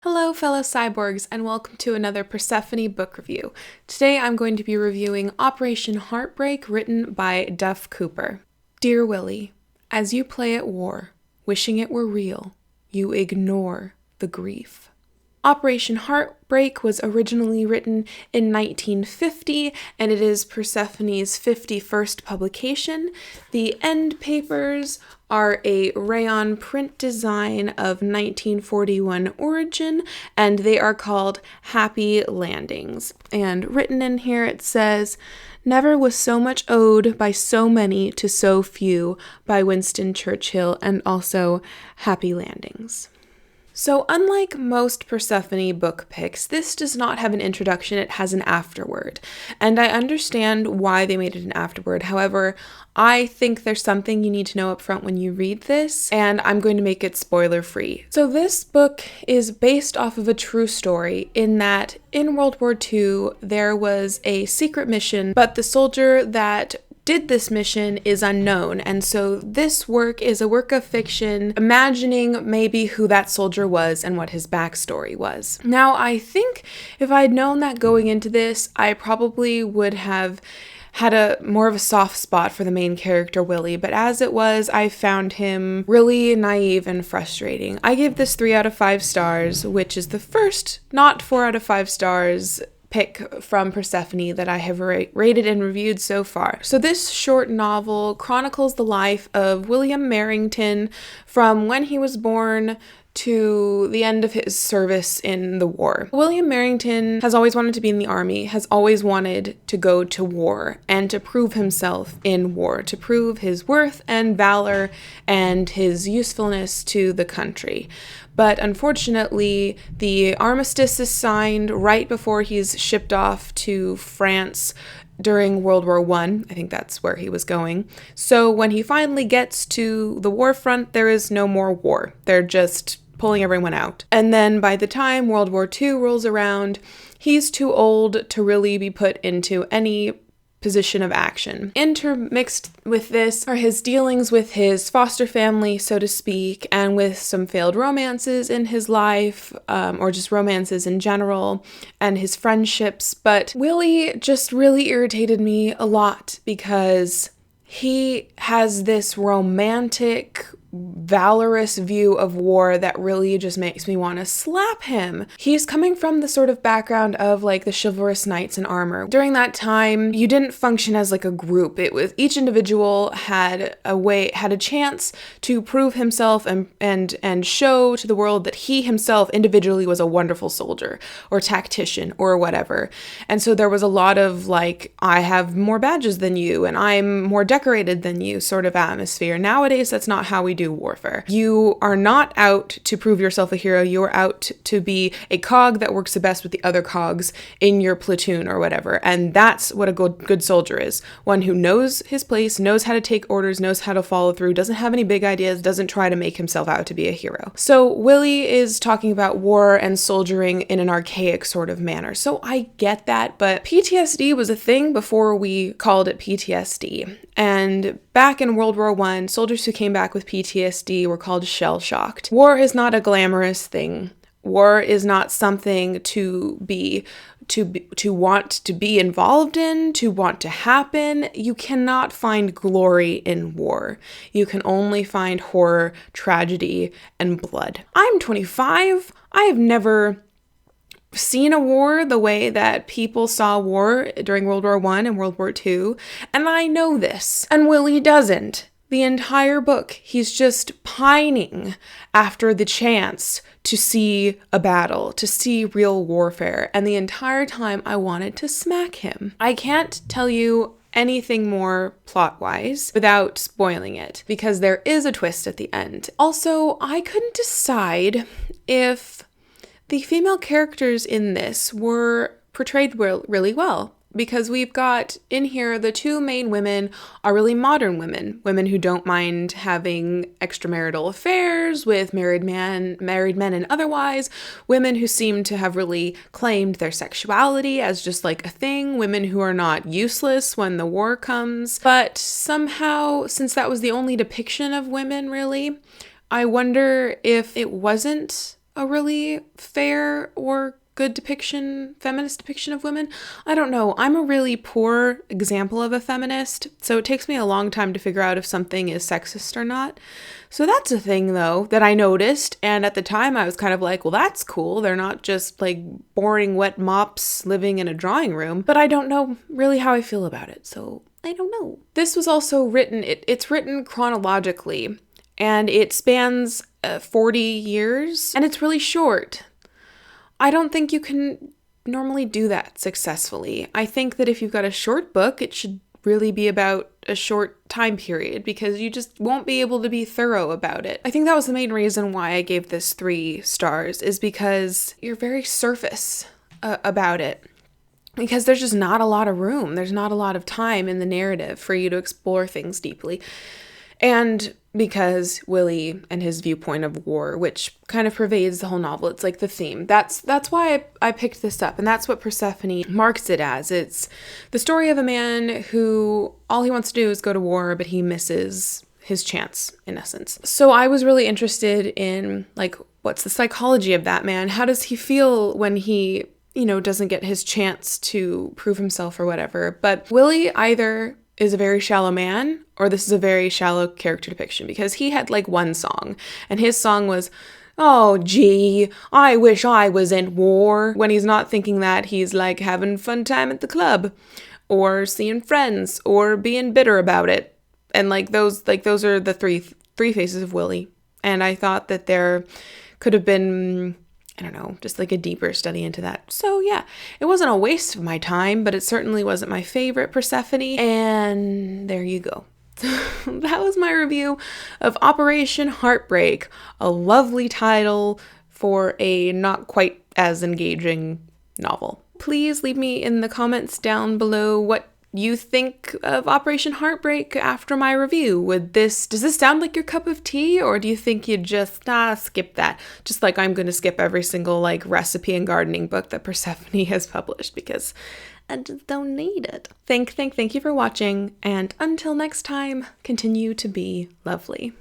Hello, fellow cyborgs, and welcome to another Persephone book review. Today I'm going to be reviewing Operation Heartbreak, written by Duff Cooper. Dear Willie, as you play at war, wishing it were real, you ignore the grief. Operation Heartbreak was originally written in 1950, and it is Persephone's 51st publication. The end papers are a rayon print design of 1941 origin, and they are called Happy Landings. And written in here it says, "Never was so much owed by so many to so few," by Winston Churchill, and also Happy Landings. So unlike most Persephone book picks, this does not have an introduction, it has an afterword. And I understand why they made it an afterword. However, I think there's something you need to know up front when you read this, and I'm going to make it spoiler free. So this book is based off of a true story in that in World War II, there was a secret mission, but the soldier that did this mission is unknown, and so this work is a work of fiction imagining maybe who that soldier was and what his backstory was. Now, I think if I had known that going into this, I probably would have had a more of a soft spot for the main character, Willie, but as it was, I found him really naive and frustrating. I give this 3 out of 5 stars, which is the first not 4 out of 5 stars pick from Persephone that I have rated and reviewed so far. So this short novel chronicles the life of William Merrington from when he was born to the end of his service in the war. William Merrington has always wanted to be in the army, has always wanted to go to war and to prove himself in war, to prove his worth and valor and his usefulness to the country. But unfortunately, the armistice is signed right before he's shipped off to France during World War I. I think that's where he was going. So when he finally gets to the war front, there is no more war. They're just pulling everyone out. And then by the time World War II rolls around, he's too old to really be put into any position of action. Intermixed with this are his dealings with his foster family, so to speak, and with some failed romances in his life, or just romances in general, and his friendships. But Willie just really irritated me a lot because he has this romantic, valorous view of war that really just makes me want to slap him. He's coming from the sort of background of like the chivalrous knights in armor. During that time, you didn't function as like a group. It was each individual had a chance to prove himself and show to the world that he himself individually was a wonderful soldier or tactician or whatever. And so there was a lot of like, I have more badges than you and I'm more decorated than you sort of atmosphere. Nowadays, that's not how we do warfare. You are not out to prove yourself a hero. You are out to be a cog that works the best with the other cogs in your platoon or whatever. And that's what a good soldier is. One who knows his place, knows how to take orders, knows how to follow through, doesn't have any big ideas, doesn't try to make himself out to be a hero. So Willie is talking about war and soldiering in an archaic sort of manner. So I get that, but PTSD was a thing before we called it PTSD. And back in World War I, soldiers who came back with PTSD were called shell-shocked. War is not a glamorous thing. War is not something to want to be involved in, to want to happen. You cannot find glory in war. You can only find horror, tragedy, and blood. I'm 25. I have never seen a war the way that people saw war during World War I and World War II, and I know this. And Willie doesn't. The entire book, he's just pining after the chance to see a battle, to see real warfare, and the entire time I wanted to smack him. I can't tell you anything more plot-wise without spoiling it, because there is a twist at the end. Also, I couldn't decide if the female characters in this were portrayed really well, because we've got in here the two main women are really modern women who don't mind having extramarital affairs with married men and otherwise, women who seem to have really claimed their sexuality as just like a thing, women who are not useless when the war comes. But somehow, since that was the only depiction of women really, I wonder if it wasn't a really fair or good feminist depiction of women. I don't know. I'm a really poor example of a feminist, so it takes me a long time to figure out if something is sexist or not. So that's a thing, though, that I noticed, and at the time I was kind of like, well, that's cool. They're not just, like, boring wet mops living in a drawing room, but I don't know really how I feel about it, so I don't know. This was also written, it's written chronologically, and it spans 40 years, and it's really short. I don't think you can normally do that successfully. I think that if you've got a short book, it should really be about a short time period because you just won't be able to be thorough about it. I think that was the main reason why I gave this 3 stars, is because you're very surface about it. Because there's just not a lot of room. There's not a lot of time in the narrative for you to explore things deeply. And because Willie and his viewpoint of war, which kind of pervades the whole novel, it's like the theme. That's why I picked this up, and that's what Persephone marks it as. It's the story of a man who all he wants to do is go to war, but he misses his chance, in essence. So I was really interested in, like, what's the psychology of that man? How does he feel when he, doesn't get his chance to prove himself or whatever? But Willie either is a very shallow man, or this is a very shallow character depiction, because he had like one song, and his song was, oh gee, I wish I was in war. When he's not thinking that, he's like having fun time at the club, or seeing friends, or being bitter about it. And those are the three faces of Willie. And I thought that there could have been, I don't know, just like a deeper study into that. So yeah, it wasn't a waste of my time, but it certainly wasn't my favorite Persephone. And there you go. That was my review of Operation Heartbreak, a lovely title for a not quite as engaging novel. Please leave me in the comments down below what you think of Operation Heartbreak after my review. Does this sound like your cup of tea, or do you think you'd just skip that? Just like I'm going to skip every single recipe and gardening book that Persephone has published because I just don't need it. Thank you for watching, and until next time, continue to be lovely.